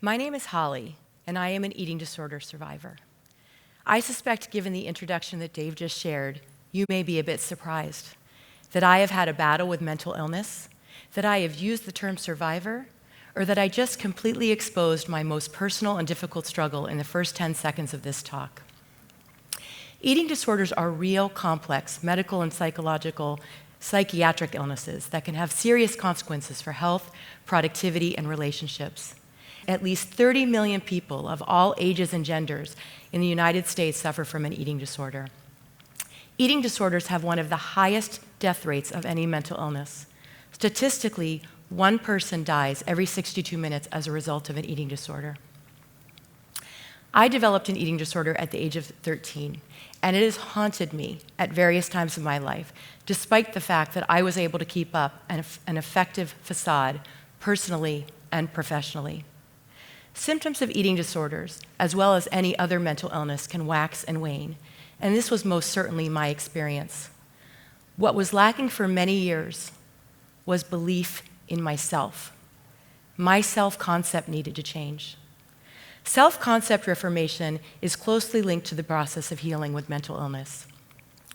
My name is Holly, and I am an eating disorder survivor. I suspect, given the introduction that Dave just shared, you may be a bit surprised that I have had a battle with mental illness, that I have used the term survivor, or that I just completely exposed my most personal and difficult struggle in the first 10 seconds of this talk. Eating disorders are real, complex medical and psychiatric illnesses that can have serious consequences for health, productivity, and relationships. At least 30 million people of all ages and genders in the United States suffer from an eating disorder. Eating disorders have one of the highest death rates of any mental illness. Statistically, one person dies every 62 minutes as a result of an eating disorder. I developed an eating disorder at the age of 13, and it has haunted me at various times of my life, despite the fact that I was able to keep up an effective facade personally and professionally. Symptoms of eating disorders, as well as any other mental illness, can wax and wane, and this was most certainly my experience. What was lacking for many years was belief in myself. My self-concept needed to change. Self-concept reformation is closely linked to the process of healing with mental illness.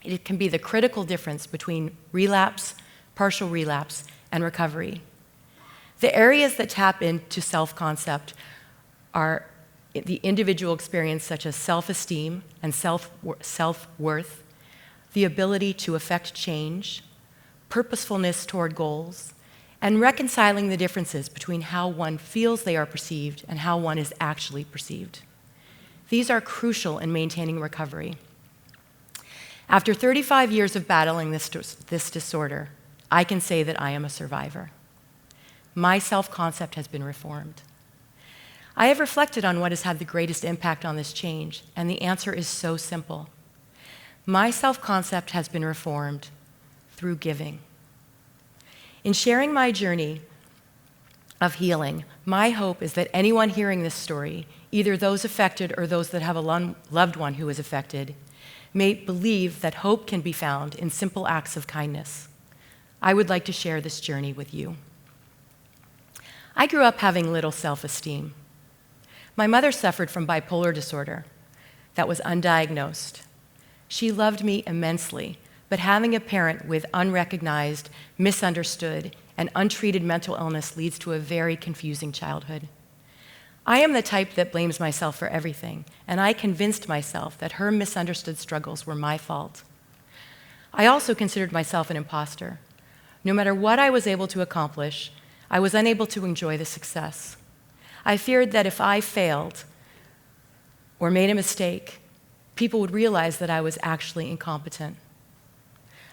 It can be the critical difference between relapse, partial relapse, and recovery. The areas that tap into self-concept are the individual experience, such as self-esteem and self-worth, the ability to affect change, purposefulness toward goals, and reconciling the differences between how one feels they are perceived and how one is actually perceived. These are crucial in maintaining recovery. After 35 years of battling this disorder, I can say that I am a survivor. My self-concept has been reformed. I have reflected on what has had the greatest impact on this change, and the answer is so simple. My self-concept has been reformed through giving. In sharing my journey of healing, my hope is that anyone hearing this story, either those affected or those that have a loved one who is affected, may believe that hope can be found in simple acts of kindness. I would like to share this journey with you. I grew up having little self-esteem. My mother suffered from bipolar disorder that was undiagnosed. She loved me immensely, but having a parent with unrecognized, misunderstood, and untreated mental illness leads to a very confusing childhood. I am the type that blames myself for everything, and I convinced myself that her misunderstood struggles were my fault. I also considered myself an imposter. No matter what I was able to accomplish, I was unable to enjoy the success. I feared that if I failed or made a mistake, people would realize that I was actually incompetent.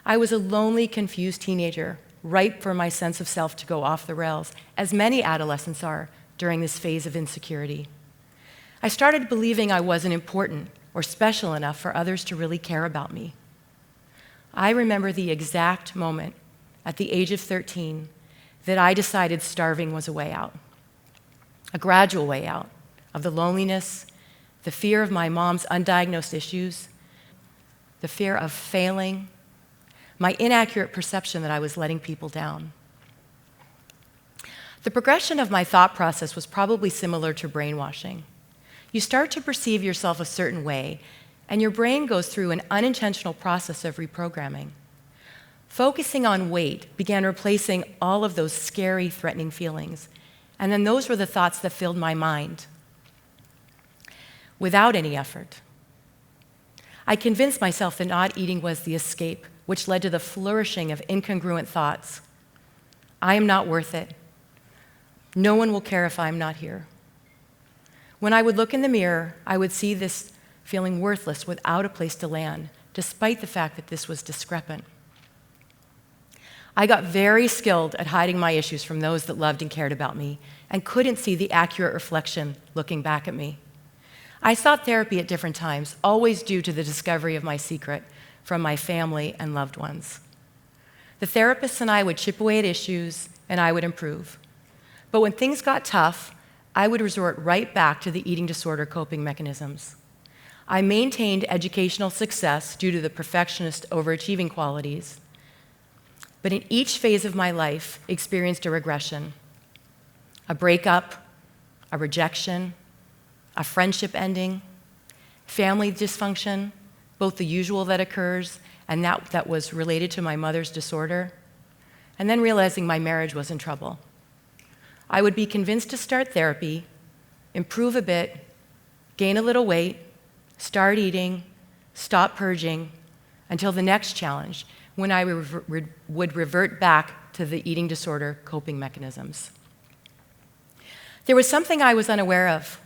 I was a lonely, confused teenager, ripe for my sense of self to go off the rails, as many adolescents are during this phase of insecurity. I started believing I wasn't important or special enough for others to really care about me. I remember the exact moment at the age of 13 that I decided starving was a way out, a gradual way out of the loneliness, the fear of my mom's undiagnosed issues, the fear of failing, my inaccurate perception that I was letting people down. The progression of my thought process was probably similar to brainwashing. You start to perceive yourself a certain way, and your brain goes through an unintentional process of reprogramming. Focusing on weight began replacing all of those scary, threatening feelings, and then those were the thoughts that filled my mind without any effort. I convinced myself that not eating was the escape, which led to the flourishing of incongruent thoughts. I am not worth it. No one will care if I'm not here. When I would look in the mirror, I would see this feeling worthless without a place to land, despite the fact that this was discrepant. I got very skilled at hiding my issues from those that loved and cared about me and couldn't see the accurate reflection looking back at me. I sought therapy at different times, always due to the discovery of my secret from my family and loved ones. The therapist and I would chip away at issues, and I would improve. But when things got tough, I would resort right back to the eating disorder coping mechanisms. I maintained educational success due to the perfectionist overachieving qualities, but in each phase of my life experienced a regression, a breakup, a rejection, a friendship ending, family dysfunction, both the usual that occurs and that was related to my mother's disorder, and then realizing my marriage was in trouble. I would be convinced to start therapy, improve a bit, gain a little weight, start eating, stop purging, until the next challenge, when I would revert back to the eating disorder coping mechanisms. There was something I was unaware of,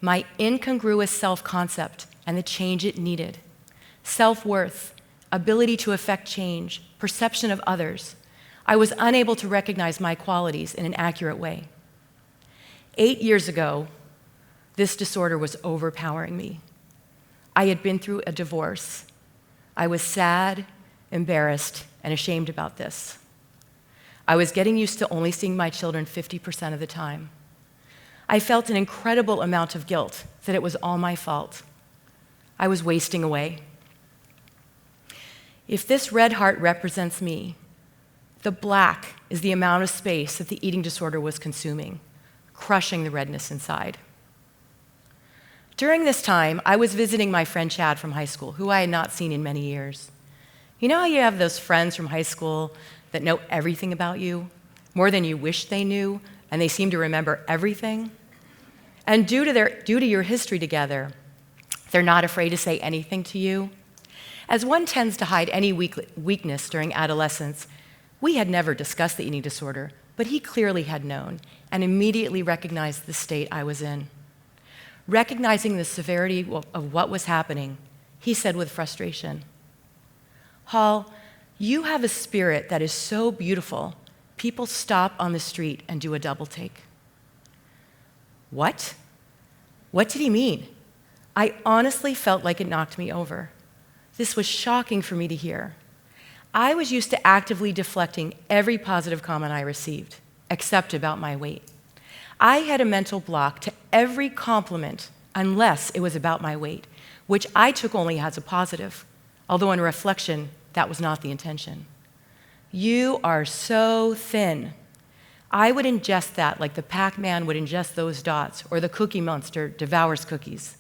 my incongruous self-concept and the change it needed. Self-worth, ability to affect change, perception of others. I was unable to recognize my qualities in an accurate way. 8 years ago, this disorder was overpowering me. I had been through a divorce. I was sad, embarrassed, and ashamed about this. I was getting used to only seeing my children 50% of the time. I felt an incredible amount of guilt that it was all my fault. I was wasting away. If this red heart represents me, the black is the amount of space that the eating disorder was consuming, crushing the redness inside. During this time, I was visiting my friend Chad from high school, who I had not seen in many years. You know how you have those friends from high school that know everything about you, more than you wish they knew, and they seem to remember everything? And due to your history together, they're not afraid to say anything to you. As one tends to hide any weakness during adolescence, we had never discussed the eating disorder, but he clearly had known and immediately recognized the state I was in. Recognizing the severity of what was happening, he said with frustration, "Hall, you have a spirit that is so beautiful, people stop on the street and do a double take." What? What did he mean? I honestly felt like it knocked me over. This was shocking for me to hear. I was used to actively deflecting every positive comment I received, except about my weight. I had a mental block to every compliment unless it was about my weight, which I took only as a positive, although in reflection, that was not the intention. "You are so thin." I would ingest that like the Pac-Man would ingest those dots, or the Cookie Monster devours cookies.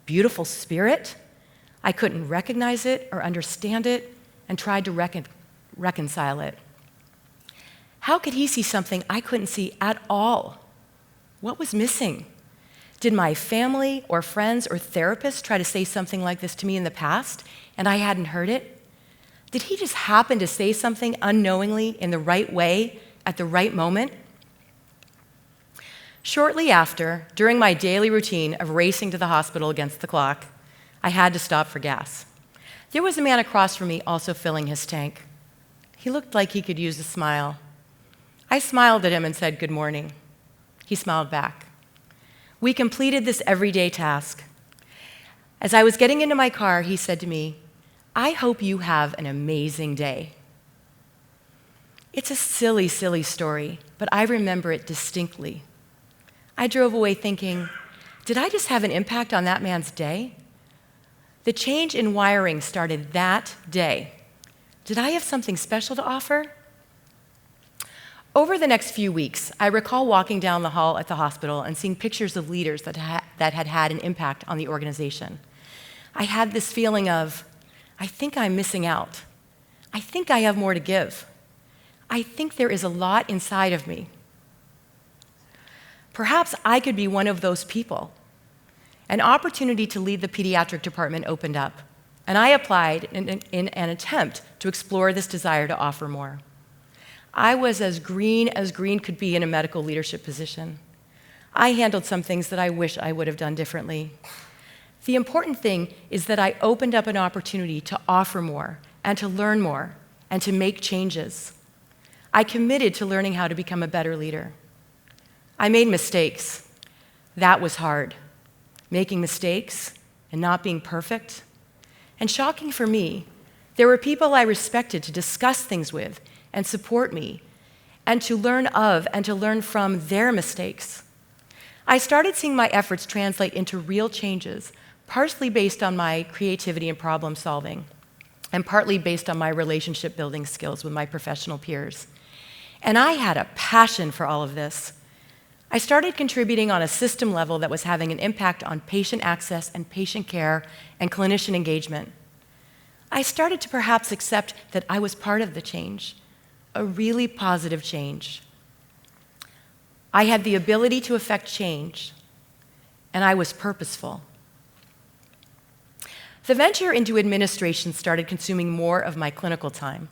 Beautiful spirit? I couldn't recognize it or understand it and tried to reconcile it. How could he see something I couldn't see at all? What was missing? Did my family or friends or therapists try to say something like this to me in the past and I hadn't heard it? Did he just happen to say something unknowingly in the right way at the right moment? Shortly after, during my daily routine of racing to the hospital against the clock, I had to stop for gas. There was a man across from me also filling his tank. He looked like he could use a smile. I smiled at him and said, "Good morning." He smiled back. We completed this everyday task. As I was getting into my car, he said to me, "I hope you have an amazing day." It's a silly, silly story, but I remember it distinctly. I drove away thinking, did I just have an impact on that man's day? The change in wiring started that day. Did I have something special to offer? Over the next few weeks, I recall walking down the hall at the hospital and seeing pictures of leaders that had had an impact on the organization. I had this feeling of, I think I'm missing out. I think I have more to give. I think there is a lot inside of me. Perhaps I could be one of those people. An opportunity to lead the pediatric department opened up, and I applied in an attempt to explore this desire to offer more. I was as green could be in a medical leadership position. I handled some things that I wish I would have done differently. The important thing is that I opened up an opportunity to offer more and to learn more and to make changes. I committed to learning how to become a better leader. I made mistakes. That was hard. Making mistakes and not being perfect. And shocking for me, there were people I respected to discuss things with and support me, and to learn of and to learn from their mistakes. I started seeing my efforts translate into real changes, partially based on my creativity and problem solving, and partly based on my relationship building skills with my professional peers. And I had a passion for all of this. I started contributing on a system level that was having an impact on patient access and patient care and clinician engagement. I started to perhaps accept that I was part of the change, a really positive change. I had the ability to affect change, and I was purposeful. The venture into administration started consuming more of my clinical time,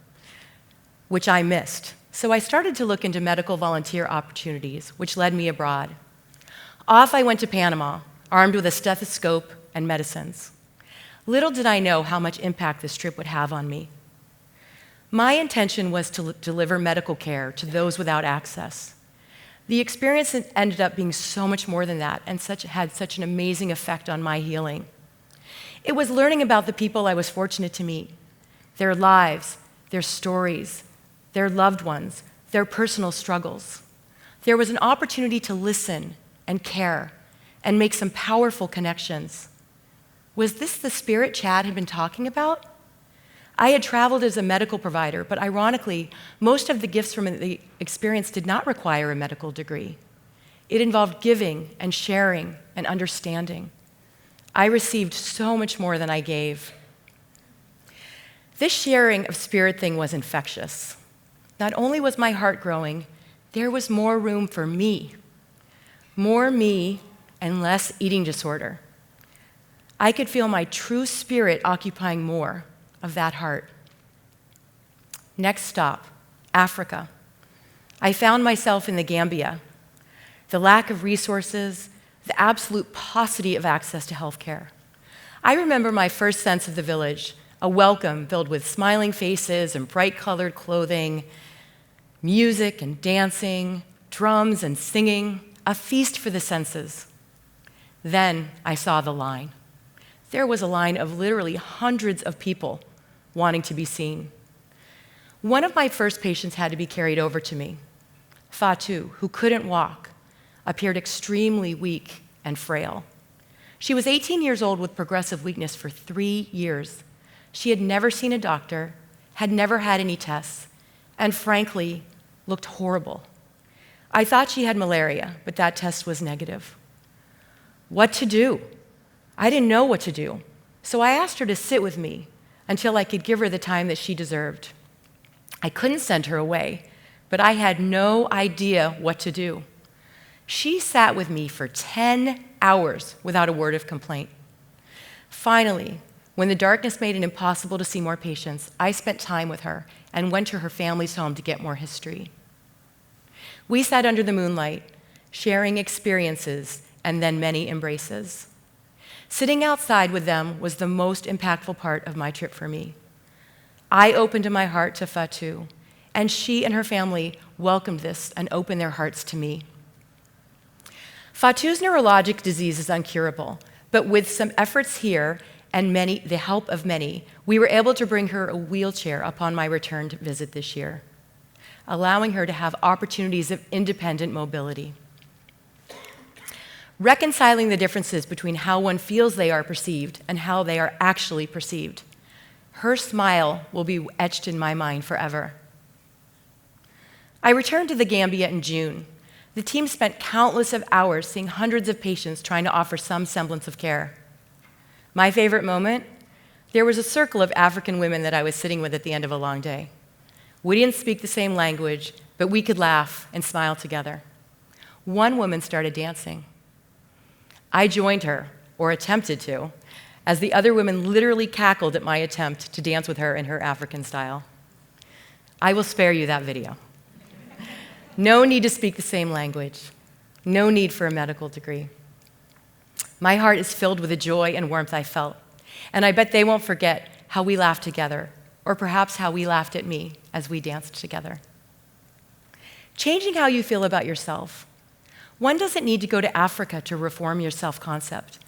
which I missed. So I started to look into medical volunteer opportunities, which led me abroad. Off I went to Panama, armed with a stethoscope and medicines. Little did I know how much impact this trip would have on me. My intention was to deliver medical care to those without access. The experience ended up being so much more than that and had such an amazing effect on my healing. It was learning about the people I was fortunate to meet, their lives, their stories, their loved ones, their personal struggles. There was an opportunity to listen and care and make some powerful connections. Was this the spirit Chad had been talking about? I had traveled as a medical provider, but ironically, most of the gifts from the experience did not require a medical degree. It involved giving and sharing and understanding. I received so much more than I gave. This sharing of spirit thing was infectious. Not only was my heart growing, there was more room for me. More me and less eating disorder. I could feel my true spirit occupying more of that heart. Next stop, Africa. I found myself in the Gambia. The lack of resources, the absolute paucity of access to health care. I remember my first sense of the village, a welcome filled with smiling faces and bright-colored clothing, music and dancing, drums and singing, a feast for the senses. Then I saw the line. There was a line of literally hundreds of people wanting to be seen. One of my first patients had to be carried over to me. Fatou, who couldn't walk, appeared extremely weak and frail. She was 18 years old with progressive weakness for 3 years. She had never seen a doctor, had never had any tests, and frankly, looked horrible. I thought she had malaria, but that test was negative. What to do? I didn't know what to do, so I asked her to sit with me until I could give her the time that she deserved. I couldn't send her away, but I had no idea what to do. She sat with me for 10 hours without a word of complaint. Finally, when the darkness made it impossible to see more patients, I spent time with her and went to her family's home to get more history. We sat under the moonlight, sharing experiences and then many embraces. Sitting outside with them was the most impactful part of my trip for me. I opened my heart to Fatou, and she and her family welcomed this and opened their hearts to me. Fatou's neurologic disease is incurable, but with some efforts here and the help of many, we were able to bring her a wheelchair upon my return visit this year, allowing her to have opportunities of independent mobility. Reconciling the differences between how one feels they are perceived and how they are actually perceived. Her smile will be etched in my mind forever. I returned to the Gambia in June. The team spent countless of hours seeing hundreds of patients trying to offer some semblance of care. My favorite moment? There was a circle of African women that I was sitting with at the end of a long day. We didn't speak the same language, but we could laugh and smile together. One woman started dancing. I joined her, or attempted to, as the other women literally cackled at my attempt to dance with her in her African style. I will spare you that video. No need to speak the same language. No need for a medical degree. My heart is filled with the joy and warmth I felt, and I bet they won't forget how we laughed together, or perhaps how we laughed at me as we danced together. Changing how you feel about yourself. One doesn't need to go to Africa to reform your self-concept.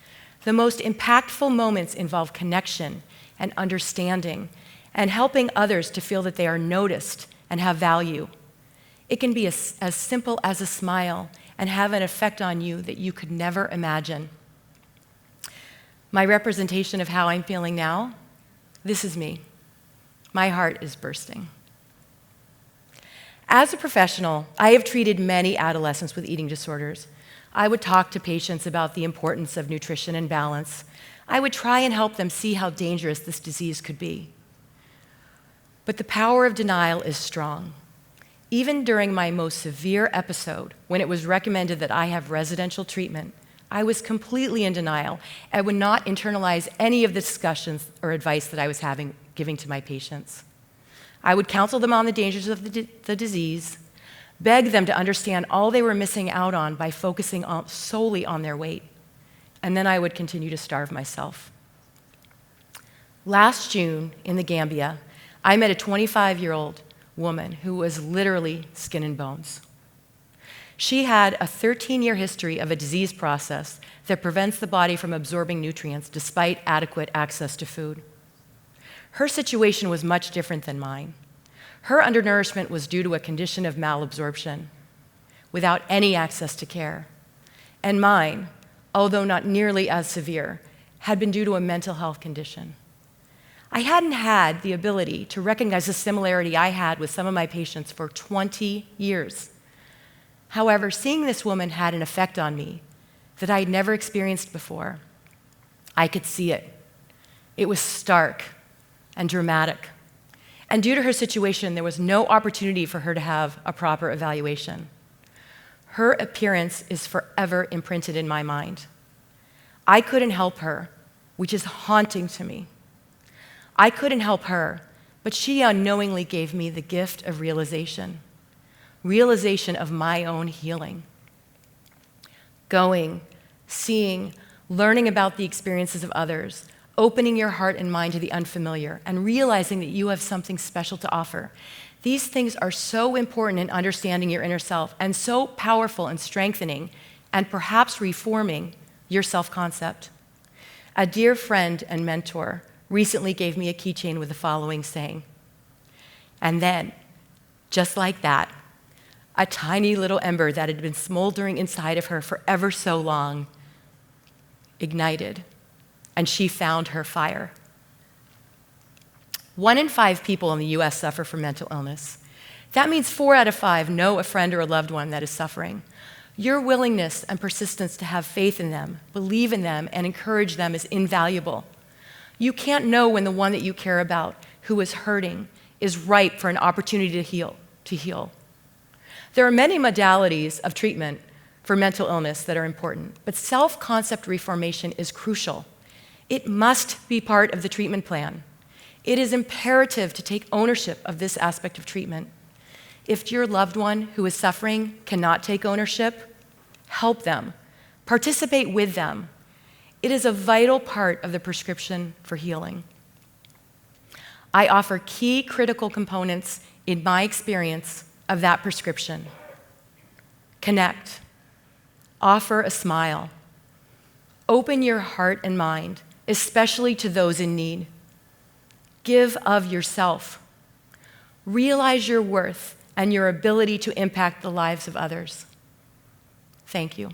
The most impactful moments involve connection and understanding and helping others to feel that they are noticed and have value. It can be as simple as a smile and have an effect on you that you could never imagine. My representation of how I'm feeling now, this is me. My heart is bursting. As a professional, I have treated many adolescents with eating disorders. I would talk to patients about the importance of nutrition and balance. I would try and help them see how dangerous this disease could be. But the power of denial is strong. Even during my most severe episode, when it was recommended that I have residential treatment, I was completely in denial and would not internalize any of the discussions or advice that I was giving to my patients. I would counsel them on the dangers of the disease, beg them to understand all they were missing out on by focusing solely on their weight, and then I would continue to starve myself. Last June in the Gambia, I met a 25-year-old woman who was literally skin and bones. She had a 13-year history of a disease process that prevents the body from absorbing nutrients despite adequate access to food. Her situation was much different than mine. Her undernourishment was due to a condition of malabsorption, without any access to care. And mine, although not nearly as severe, had been due to a mental health condition. I hadn't had the ability to recognize the similarity I had with some of my patients for 20 years. However, seeing this woman had an effect on me that I had never experienced before. I could see it. It was stark and dramatic. And due to her situation, there was no opportunity for her to have a proper evaluation. Her appearance is forever imprinted in my mind. I couldn't help her, which is haunting to me. I couldn't help her, but she unknowingly gave me the gift of realization of my own healing. Going, seeing, learning about the experiences of others, opening your heart and mind to the unfamiliar, and realizing that you have something special to offer. These things are so important in understanding your inner self and so powerful in strengthening and perhaps reforming your self-concept. A dear friend and mentor recently gave me a keychain with the following saying, and then, just like that, a tiny little ember that had been smoldering inside of her for ever so long ignited, and she found her fire. 1 in 5 people in the US suffer from mental illness. That means 4 out of 5 know a friend or a loved one that is suffering. Your willingness and persistence to have faith in them, believe in them, and encourage them is invaluable. You can't know when the one that you care about, who is hurting, is ripe for an opportunity to heal. There are many modalities of treatment for mental illness that are important, but self-concept reformation is crucial. It must be part of the treatment plan. It is imperative to take ownership of this aspect of treatment. If your loved one who is suffering cannot take ownership, help them. Participate with them. It is a vital part of the prescription for healing. I offer key critical components in my experience of that prescription. Connect. Offer a smile. Open your heart and mind, especially to those in need. Give of yourself. Realize your worth and your ability to impact the lives of others. Thank you.